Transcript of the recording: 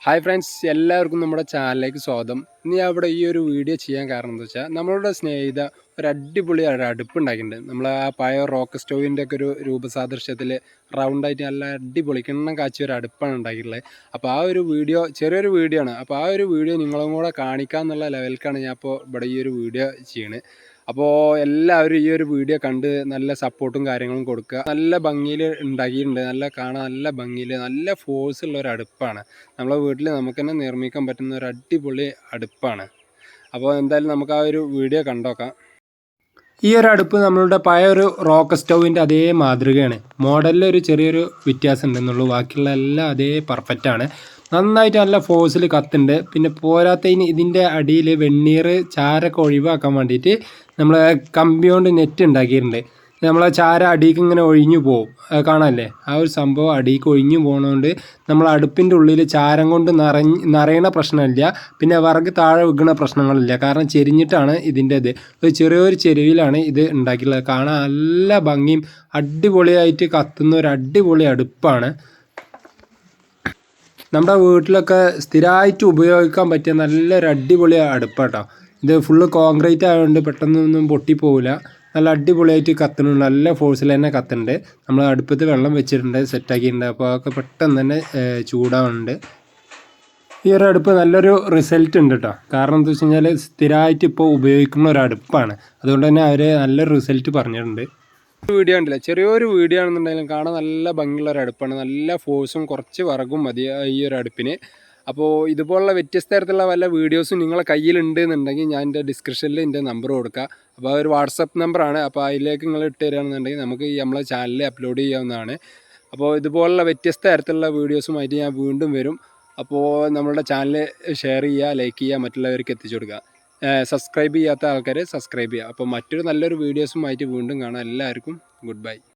Hi friends, എല്ലാവർക്കും നമ്മുടെ ചാനലിലേക്ക് സ്വാഗതം. ഇന്ന് ഞാൻ ഇവിടെ ഈ ഒരു വീഡിയോ ചെയ്യാൻ കാരണം എന്താ വെച്ചാൽ, നമ്മളുടെ സ്നേഹിത ഒരു അടിപൊളി അടുപ്പ് ഉണ്ടാക്കിയിട്ടുണ്ട്. നമ്മൾ ആ പഴയ റോക്ക് സ്റ്റോവിൻ്റെ ഒക്കെ ഒരു രൂപസാദൃശ്യത്തിൽ റൗണ്ടായിട്ട് നല്ല അടിപൊളി കിണ്ണം കാച്ചിയ ഒരു അടുപ്പാണ് ഉണ്ടാക്കിയിട്ടുള്ളത്. അപ്പോൾ ആ ഒരു വീഡിയോ ചെറിയൊരു വീഡിയോ ആണ്. അപ്പോൾ ആ ഒരു വീഡിയോ നിങ്ങളും കൂടെ കാണിക്കാമെന്നുള്ള ലെവലിലേക്കാണ് ഞാൻ ഇപ്പോൾ ഇവിടെ ഈ ഒരു വീഡിയോ ചെയ്യണത്. അപ്പോൾ എല്ലാവരും ഈ ഒരു വീഡിയോ കണ്ട് നല്ല സപ്പോർട്ടും കാര്യങ്ങളും കൊടുക്കുക. നല്ല ഭംഗിയിൽ ഉണ്ടാക്കിയിട്ടുണ്ട്, കാണാൻ നല്ല ഭംഗിയിൽ നല്ല ഫോഴ്സ് ഉള്ള ഒരു അടുപ്പാണ്. നമ്മളെ വീട്ടിൽ നമുക്ക് തന്നെ നിർമ്മിക്കാൻ പറ്റുന്ന ഒരു അടിപൊളി അടുപ്പാണ്. അപ്പോൾ എന്തായാലും നമുക്ക് ആ ഒരു വീഡിയോ കണ്ടോക്കാം. ഈ ഒരു അടുപ്പ് നമ്മളുടെ പഴയ ഒരു റോക്ക് സ്റ്റൗവിൻ്റെ അതേ മാതൃകയാണ്. മോഡലിൽ ഒരു ചെറിയൊരു വ്യത്യാസം ഉണ്ടെന്നുള്ളൂ, ബാക്കിയുള്ള എല്ലാം അതേ പെർഫെക്റ്റ് ആണ്. നന്നായിട്ട് നല്ല ഫോഴ്സിൽ കത്തുണ്ട്. പിന്നെ പോരാത്തതിന് ഇതിൻ്റെ അടിയിൽ വെണ്ണീർ ചാരൊക്കെ ഒഴിവാക്കാൻ വേണ്ടിയിട്ട് നമ്മൾ കമ്പി കൊണ്ട് നെറ്റ് ഉണ്ടാക്കിയിട്ടുണ്ട്. നമ്മളെ ചാര അടിയിലേക്ക് ഇങ്ങനെ ഒഴിഞ്ഞു പോകും, കാണാമല്ലേ? ആ ഒരു സംഭവം അടിയിലേക്ക് ഒഴിഞ്ഞു പോകുന്നതുകൊണ്ട് നമ്മൾ അടുപ്പിൻ്റെ ഉള്ളിൽ ചാരം കൊണ്ട് നിറയണ പ്രശ്നമില്ല. പിന്നെ വിറക് താഴെ വീണ പ്രശ്നങ്ങളില്ല. കാരണം ചെരിഞ്ഞിട്ടാണ് ഇതിൻ്റെ ഒരു ചെറിയൊരു ചെരുവിലാണ് ഇത് ഉണ്ടാക്കിയിട്ടുള്ളത്. കാണാൻ നല്ല ഭംഗിയും അടിപൊളിയായിട്ട് കത്തുന്ന ഒരു അടിപൊളി അടുപ്പാണ്. നമ്മുടെ വീട്ടിലൊക്കെ സ്ഥിരമായിട്ട് ഉപയോഗിക്കാൻ പറ്റിയ നല്ലൊരു അടിപൊളി അടുപ്പാട്ടോ. ഇത് ഫുള്ള് കോൺക്രീറ്റ് ആയതുകൊണ്ട് പെട്ടെന്നൊന്നും പൊട്ടിപ്പോവില്ല. നല്ല അടിപൊളിയായിട്ട് കത്തുന്നുണ്ട്, നല്ല ഫോഴ്സിൽ തന്നെ കത്തുന്നുണ്ട്. നമ്മൾ അടുപ്പത്ത് വെള്ളം വെച്ചിട്ടുണ്ട്, സെറ്റാക്കിയിട്ടുണ്ട്. അപ്പോൾ അതൊക്കെ പെട്ടെന്ന് തന്നെ ചൂടാവുന്നുണ്ട്. ഈ ഒരു അടുപ്പ് നല്ലൊരു റിസൾട്ട് ഉണ്ട് കേട്ടോ. കാരണം എന്താ വെച്ച് കഴിഞ്ഞാൽ സ്ഥിരമായിട്ട് ഇപ്പോൾ ഉപയോഗിക്കുന്ന ഒരു അടുപ്പാണ്. അതുകൊണ്ട് തന്നെ അവർ നല്ലൊരു റിസൾട്ട് പറഞ്ഞിട്ടുണ്ട്. വീഡിയോ ഉണ്ടല്ലേ, ചെറിയൊരു വീഡിയോ ആണെന്നുണ്ടെങ്കിലും കാണാൻ നല്ല ഭംഗിയുള്ള ഒരു അടുപ്പാണ്. നല്ല ഫോഴ്സും കുറച്ച് വിറകും മതി ഈ ഒരു അടുപ്പിന്. അപ്പോൾ ഇതുപോലുള്ള വ്യത്യസ്ത തരത്തിലുള്ള വല്ല വീഡിയോസും നിങ്ങളെ കയ്യിലുണ്ട് എന്നുണ്ടെങ്കിൽ ഞാൻ എൻ്റെ ഡിസ്ക്രിപ്ഷനിൽ എൻ്റെ നമ്പർ കൊടുക്കുക. അപ്പോൾ ഒരു വാട്സപ്പ് നമ്പറാണ്. അപ്പോൾ അതിലേക്ക് നിങ്ങൾ ഇട്ട് തരികയാണെന്നുണ്ടെങ്കിൽ നമുക്ക് നമ്മളെ ചാനലിൽ അപ്ലോഡ് ചെയ്യാവുന്നതാണ്. അപ്പോൾ ഇതുപോലുള്ള വ്യത്യസ്ത തരത്തിലുള്ള വീഡിയോസുമായിട്ട് ഞാൻ വീണ്ടും വരും. അപ്പോൾ നമ്മളുടെ ചാനൽ ഷെയർ ചെയ്യുക, ലൈക്ക് ചെയ്യുക, മറ്റുള്ളവർക്ക് എത്തിച്ചു കൊടുക്കുക. സബ്സ്ക്രൈബ് ചെയ്യാത്ത ആൾക്കാർ സബ്സ്ക്രൈബ് ചെയ്യുക. അപ്പോൾ മറ്റൊരു നല്ലൊരു വീഡിയോസുമായിട്ട് വീണ്ടും കാണാം. എല്ലാവർക്കും ഗുഡ് ബൈ.